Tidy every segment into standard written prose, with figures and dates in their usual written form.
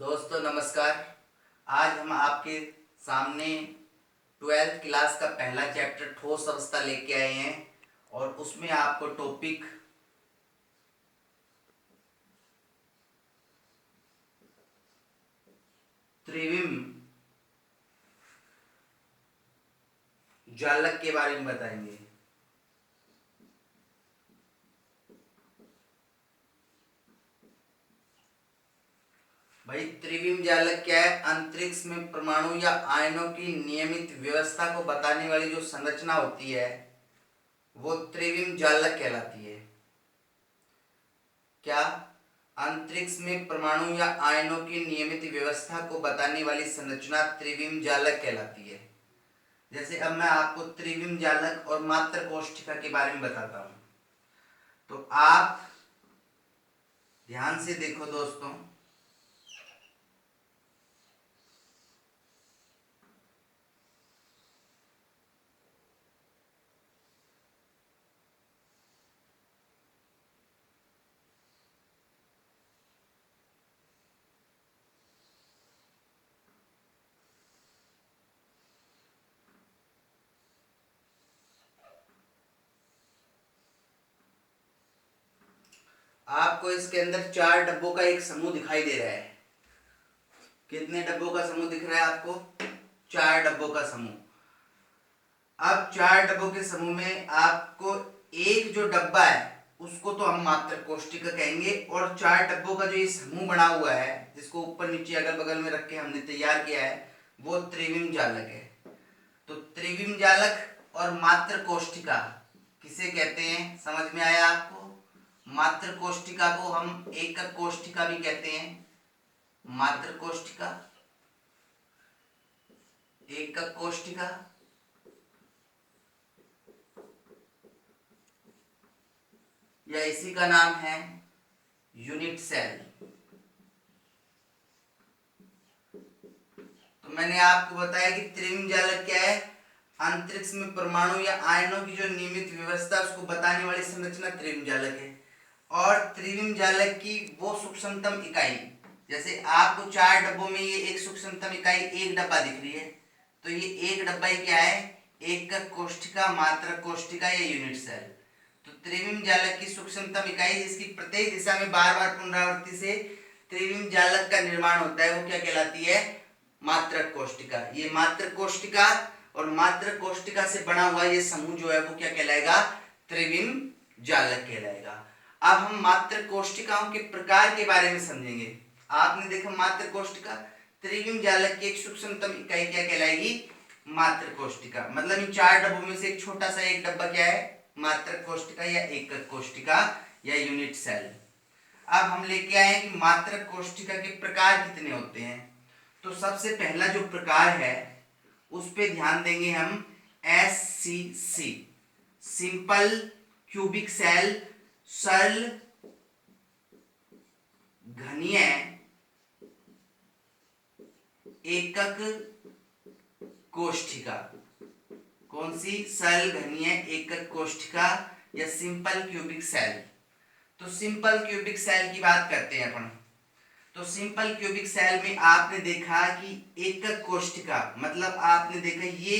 दोस्तों नमस्कार। आज हम आपके सामने 12th क्लास का पहला चैप्टर ठोस अवस्था लेके आए हैं और उसमें आपको टॉपिक त्रिविम जालक के बारे में बताएंगे। भाई त्रिविम जालक क्या है? अंतरिक्ष में परमाणु या आयनों की नियमित व्यवस्था को बताने वाली जो संरचना होती है वो त्रिविम जालक कहलाती है। क्या? अंतरिक्ष में परमाणु या आयनों की नियमित व्यवस्था को बताने वाली संरचना त्रिविम जालक कहलाती है। जैसे अब मैं आपको त्रिविम जालक और मात्र कोष्ठिका के बारे में बताता हूं, तो आप ध्यान से देखो दोस्तों। आपको इसके अंदर 4 डब्बों का एक समूह दिखाई दे रहा है। कितने डब्बों का समूह दिख रहा है आपको? 4 डब्बों का समूह। अब 4 डब्बों के समूह में आपको एक जो डब्बा है उसको तो हम मात्र कोष्ठिका कहेंगे, और 4 डब्बों का जो ये समूह बना हुआ है जिसको ऊपर नीचे अगल बगल में रख के हमने तैयार किया है वो त्रिविम जालक है। तो त्रिविम जालक और मात्र कोष्ठिका किसे कहते हैं, समझ में आया आपको? मात्र कोष्ठिका को हम एकक कोष्ठिका भी कहते हैं। मात्र कोष्ठिका, एकक कोष्ठिका, या इसी का नाम है यूनिट सेल। तो मैंने आपको बताया कि त्रिविम जालक क्या है? अंतरिक्ष में परमाणु या आयनों की जो नियमित व्यवस्था उसको बताने वाली संरचना त्रिविम जालक है। और त्रिविम जालक की वो सूक्ष्मतम इकाई, जैसे आपको 4 डब्बों में ये एक सूक्ष्मतम इकाई एक डब्बा दिख रही है, तो ये एक डब्बा ही क्या है? एकक कोष्ठिका, मात्रक कोष्ठिका या यूनिट सेल। तो त्रिविम जालक की सूक्ष्मतम इकाई जिसकी प्रत्येक दिशा में बार बार पुनरावृत्ति से त्रिविम जालक का निर्माण होता है वो क्या कहलाती है? मात्रक कोष्ठिका। ये मात्रक कोष्ठिका और मात्रक कोष्ठिका से बना हुआ ये समूह जो है वो क्या कहलाएगा? त्रिविम जालक कहलाएगा। अब हम मात्रक कोष्ठिकाओं के प्रकार के बारे में समझेंगे। आपने देखा मात्रक कोष्ठिका, त्रिविम जालक की एक सूक्ष्मतम इकाई क्या कहलाएगी? मात्रक कोष्ठिका। मतलब इन 4 डब्बों में से एक छोटा सा एक डब्बा क्या है? मात्रक कोष्ठिका या एकक कोष्ठिका या यूनिट सेल। अब हम लेके आए कि मात्रक कोष्ठिका के प्रकार कितने होते हैं। तो सबसे पहला जो प्रकार है उस पे ध्यान देंगे हम, SCC, सिंपल क्यूबिक सेल, सरल घनीय एकक कोष्ठिका। कौन सी? सरल घनीय एकक कोष्ठिका या सिंपल क्यूबिक सेल। तो सिंपल क्यूबिक सेल की बात करते हैं अपन। तो सिंपल क्यूबिक सेल में आपने देखा कि एकक कोष्ठिका, मतलब आपने देखा ये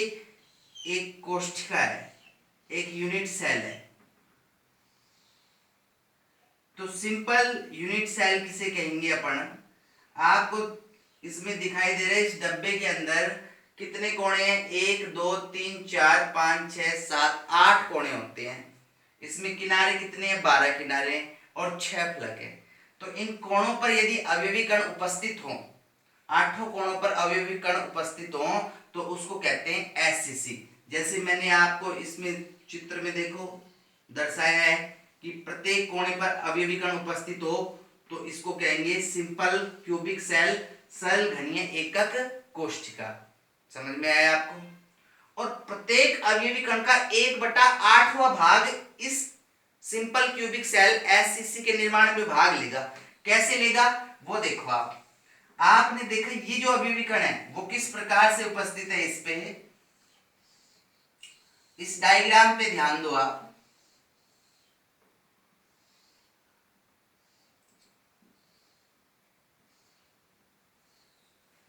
एक कोष्ठिका है, एक यूनिट सेल है। तो सिंपल यूनिट सेल किसे कहेंगे अपन? आपको इसमें दिखाई दे रहे इस डब्बे के अंदर कितने कोणे हैं? 1 2 3 4 5 6 7 8 कोणे होते हैं। इसमें किनारे कितने हैं? 12 किनारे और 6 फलक है। तो इन कोणों पर यदि अवयवी कण उपस्थित हो, 8 कोणों पर अवयवी कण उपस्थित हो तो उसको कहते हैं SCC। जैसे मैंने आपको इसमें चित्र में देखो दर्शाया है कि प्रत्येक कोणे पर अवयवी कण उपस्थित हो तो इसको कहेंगे सिंपल क्यूबिक सेल, सरल घनीय एकक कोष्ठिका। समझ में आया आपको? और प्रत्येक अवयवी कण का 1/8वां भाग इस सिंपल क्यूबिक सेल SCC के निर्माण में भाग लेगा। कैसे लेगा वो देखो आप। आपने देखा ये जो अवयवी कण है वो किस प्रकार से उपस्थित है इस पे, इस डायग्राम पे ध्यान दो आप।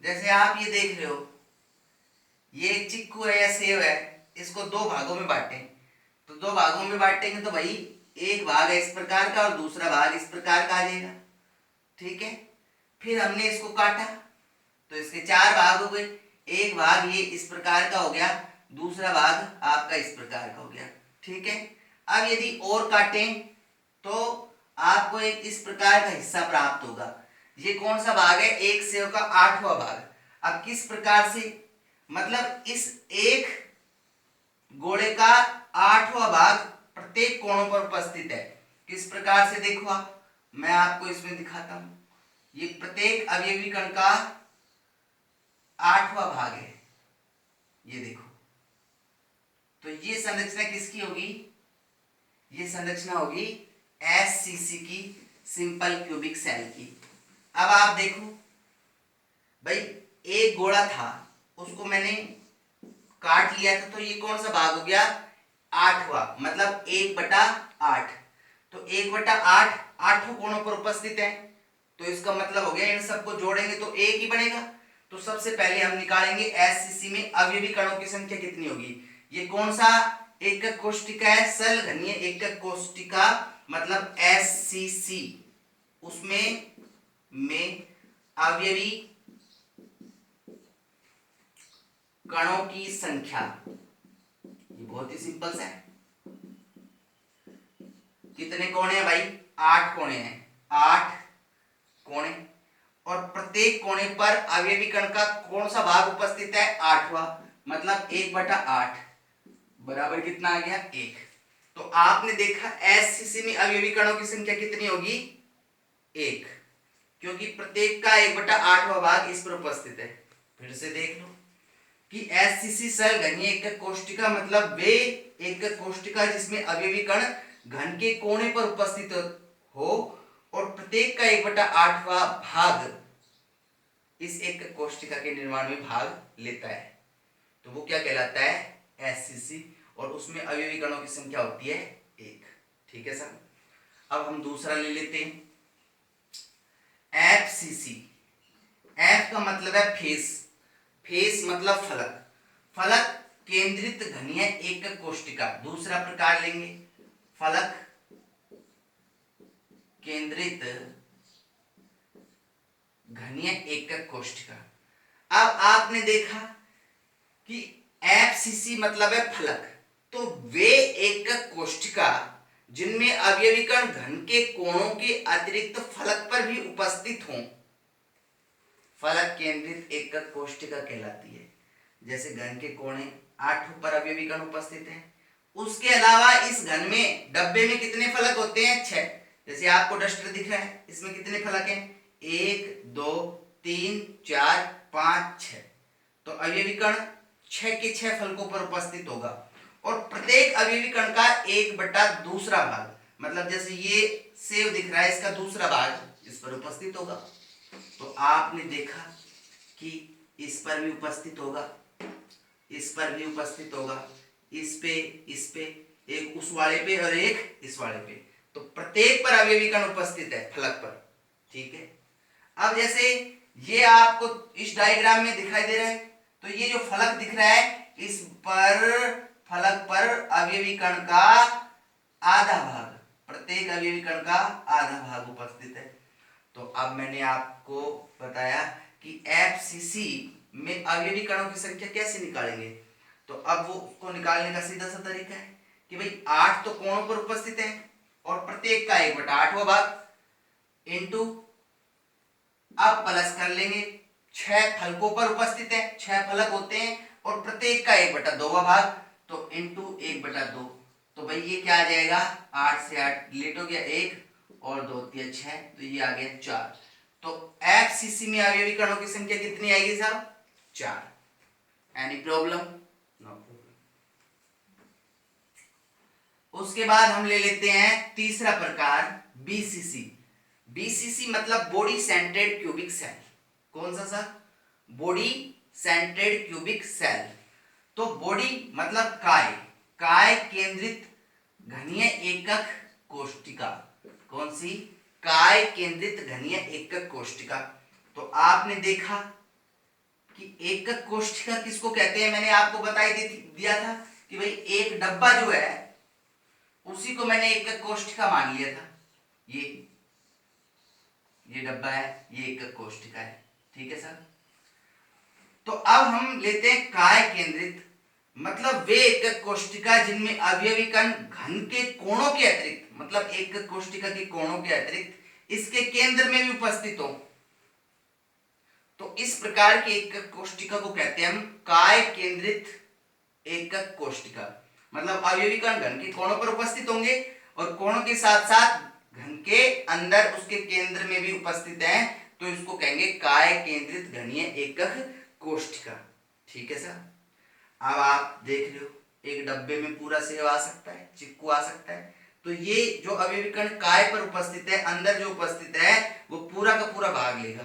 जैसे आप ये देख रहे हो, ये चिक्कू है या सेव है, इसको दो भागों में बांटे, तो दो भागों में बांटेंगे तो भाई एक भाग है इस प्रकार का और दूसरा भाग इस प्रकार का आ जाएगा। ठीक है, फिर हमने इसको काटा तो इसके चार भाग हो गए, एक भाग ये इस प्रकार का हो गया, दूसरा भाग आपका इस प्रकार का हो गया। ठीक है, अब यदि और काटें तो आपको एक इस प्रकार का हिस्सा प्राप्त होगा। ये कौन सा भाग है? एक सेव का 8वां भाग। अब किस प्रकार से, मतलब इस एक गोले का 8वां भाग प्रत्येक कोणों पर उपस्थित है। किस प्रकार से देखो आप, मैं आपको इसमें दिखाता हूं। ये प्रत्येक अवयवी कण का 8वां भाग है, ये देखो। तो ये संरचना किसकी होगी? ये संरचना होगी एससीसी की, सिंपल क्यूबिक सेल की। अब आप देखो भाई, एक गोला था उसको मैंने काट लिया था, तो ये कौन सा भाग हो गया? 8वां, मतलब 1/8। तो 1/8 8 कोणों पर उपस्थित है, तो इसका मतलब हो गया इन सबको जोड़ेंगे तो एक ही बनेगा। तो सबसे पहले हम निकालेंगे एससीसी में अवयवी कणों की संख्या कितनी होगी। ये कौन सा एकक कोष्टिका है? सल घनीय एकक कोष्टिका, मतलब एससीसी। उसमें अवयवी कणों की संख्या, ये बहुत ही सिंपल सा है। कितने कोणे हैं भाई? 8 कोणे हैं, 8 कोणे, और प्रत्येक कोणे पर अवयवी कण का कौन सा भाग उपस्थित है? 8वां, मतलब 1/8 बराबर कितना आ गया? 1। तो आपने देखा एससीसी में अवयवी कणों की संख्या कितनी होगी? 1, क्योंकि प्रत्येक का 1/8वां भाग इस पर उपस्थित है। फिर से देख लो कि एससीसी सल घनीय एकक कोष्टिका, मतलब वे एकक कोष्टिका जिसमें अवयवी कण घन के कोने पर उपस्थित हो और प्रत्येक का 1/8वां भाग इस एकक कोष्टिका के निर्माण में भाग लेता है, तो वो क्या कहलाता है? एससीसी। और उसमें अवयवी कणों की संख्या होती है 1। ठीक है सर। अब हम दूसरा ले लेते हैं, एफसीसी। एफ का मतलब है फेस, फेस मतलब फलक, फलक केंद्रित घनीय एकक कोष्टिका। दूसरा प्रकार लेंगे, फलक केंद्रित घनीय एकक कोष्टिका। अब आपने देखा कि एफसीसी मतलब है फलक, तो वे एकक कोष्टिका जिनमें अवयवी कण घन के कोणों के अतिरिक्त फलक पर भी उपस्थित हों, फलक केंद्रित एकक कोष्टिका कहलाती है। जैसे घन के कोणे 8 पर अवयवी कण उपस्थित हैं, उसके अलावा इस घन में डब्बे में कितने फलक होते हैं? 6। जैसे आपको डस्टर दिख रहा है, इसमें कितने फलक हैं? 1 2 3 4 5 6। तो अवयवी कण 6 के 6 फलकों पर उपस्थित होगा, और प्रत्येक अवयवी कण का 1/2 भाग, मतलब जैसे ये सेव दिख रहा है, इसका दूसरा भाग इस पर उपस्थित होगा। तो आपने देखा कि इस पर भी उपस्थित होगा, इस पर भी उपस्थित होगा, इस पे, एक उस वाले पे और एक इस वाले पे। तो प्रत्येक पर अवयवी कण उपस्थित है फलक पर। ठीक है, अब जैसे ये आपको इस डायग्राम में दिखाई दे रहा है, तो ये जो फलक दिख रहा है, इस पर फलक पर अवयवी कण का आधा भाग, प्रत्येक अवयवी कण का आधा भाग उपस्थित है। तो अब मैंने आपको बताया कि एफसीसी में अवयवी कणों की संख्या कैसे निकालेंगे। तो अब वो उसको निकालने का सीधा सा तरीका है कि भाई 8 तो कोणों पर उपस्थित है और प्रत्येक का 1/8वां भाग इनटू, अब प्लस कर लेंगे, 6 फलकों पर उपस्थित है, 6 फलक होते हैं और प्रत्येक का 1/2वां भाग, तो इनटू 1/2। तो भाई ये क्या आ जाएगा? 8 से 8 डिलीट हो गया, 1 और 2 3 6, तो ये आ गया 4। तो एफसीसी में अवयवी कणों की संख्या कितनी आएगी साहब? 4। Any problem? No problem. उसके बाद हम ले लेते हैं तीसरा प्रकार, बीसीसी। बीसीसी मतलब बॉडी सेंट्रेड क्यूबिक सेल। कौन सा sir? Body centred cubic cell. तो बॉडी मतलब काय, काय केंद्रित घनीय एकक कोष्टिका। कौन सी? काय केंद्रित घनीय एकक कोष्टिका। तो आपने देखा कि एकक कोष्ठिका किसको कहते हैं। मैंने आपको दिया था कि भाई एक डब्बा जो है उसी को मैंने एकक कोष्ठिका मान लिया था। ये डब्बा है, ये एकक कोष्ठिका है। ठीक है सर। तो अब हम लेते हैं काय केंद्रित, मतलब वे एकक कोष्ठिका जिनमें अवयवी कण घन के कोणों के अतिरिक्त, मतलब एकक कोष्ठिका के कोणों के अतिरिक्त इसके केंद्र में भी उपस्थित हो। तो इस प्रकार की एकक कोष्ठिका को कहते हैं हम काय केंद्रित एकक कोष्ठिका। मतलब अवयवी कण घन के कोणों पर उपस्थित होंगे और कोणों के साथ साथ घन के अंदर उसके केंद्र में भी उपस्थित हैं, तो इसको कहेंगे काय केंद्रित घनीय एकक कोष्ठिका। ठीक है सर। अब आप देख रहे हो एक डब्बे में पूरा सेब आ सकता है, चिक्कू आ सकता है, तो ये जो अवयवी कण काय पर उपस्थित है, अंदर जो उपस्थित है वो पूरा का पूरा भाग लेगा।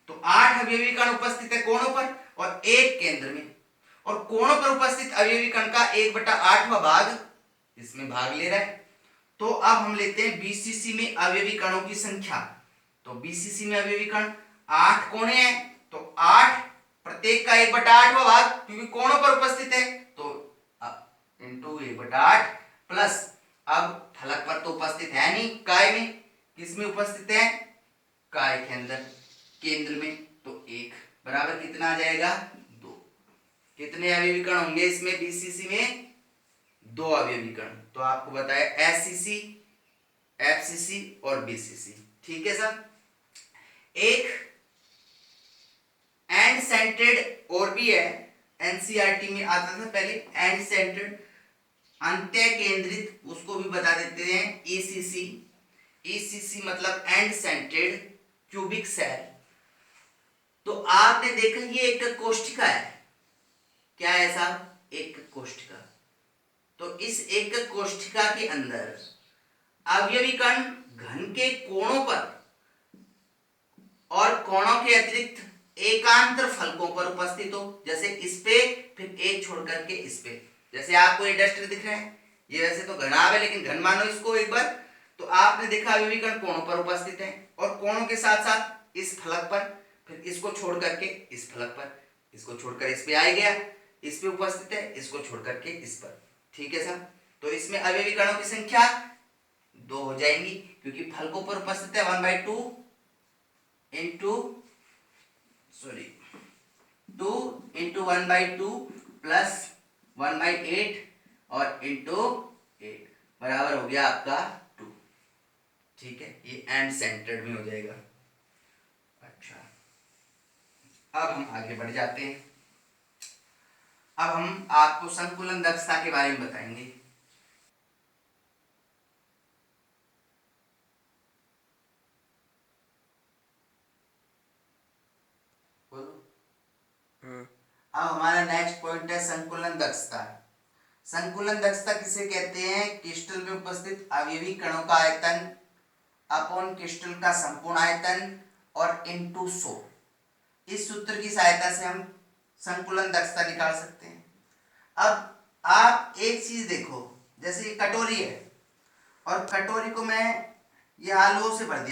तो 8 अवयवी कण उपस्थित है कोणों पर और एक केंद्र में, और कोणों पर उपस्थित अवयवी कण का 1/8वां भाग इसमें भाग ले रहा है। तो अब हम लेते हैं बीसीसी में अवयवी कणों की संख्या। तो बीसीसी में अवयवी कण 8 कोणे हैं, तो 8 प्रत्येक का 1/8वां भाग, क्योंकि कोणों पर उपस्थित है, तो इंटू 1/8 प्लस, अब फलक पर तो उपस्थित है नहीं, काय में, किसमें उपस्थित है, काय के अंदर केंद्र में, तो 1 बराबर कितना आ जाएगा, 2। कितने अवयवी कण होंगे इसमें, बीसीसी में 2 अवयवी कण। तो आपको बताया एससीसी, एफसीसी और बीसीसी। ठीक है सर। एक एंड सेंटर्ड और भी है, एनसीईआरटी में आता था पहले, एंड सेंटर्ड अंत्य केंद्रित, उसको भी बता देते हैं ईसीसी। ईसीसी मतलब एंड सेंटर्ड क्यूबिक सेल। तो आपने देखा ये एक कोष्ठिका है, क्या है साहब, एक कोष्ठिका। तो इस एक कोष्ठिका के अंदर अवयवी कण घन के कोणों पर और कोणों के अतिरिक्त एकांतर फलकों पर उपस्थित हो, जैसे इस पे, फिर एक छोड़ करके इस पे। जैसे आपको ये डस्टर दिख रहा है, ये वैसे तो घनाभ है लेकिन घन मानो इसको एक बार। तो आपने देखा अवयवी कण कोणों पर उपस्थित है और कोणों के साथ साथ इस फलक पर, फिर इसको छोड़ करके इस फलक पर, इसको छोड़कर इस पे आ गया, इस पे उपस्थित है, इसको छोड़ करके इस पर। ठीक है सर। तो इसमें अवयवी कणों की संख्या 2 हो जाएंगी, क्योंकि फलकों पर उपस्थित है 1/2 इंटू 2 इंटू 1/2 प्लस 1/8 और इंटू 8 बराबर हो गया आपका 2। ठीक है, ये एंड सेंटर्ड में हो जाएगा। अच्छा, अब हम आगे बढ़ जाते हैं। अब हम आपको संकुलन दक्षता के बारे में बताएंगे। अब हमारा नेक्स्ट पॉइंट है संकुलन दक्षता। संकुलन दक्षता किसे कहते हैं, क्रिस्टल में उपस्थित अवयवी कणों का आयतन अपॉन क्रिस्टल का संपूर्ण आयतन और इनटू 100। इस सूत्र की सहायता से हम संकुलन दक्षता निकाल सकते हैं। अब आप एक चीज देखो, जैसे ये कटोरी है और कटोरी को मैं ये आलूओं से भर दिया,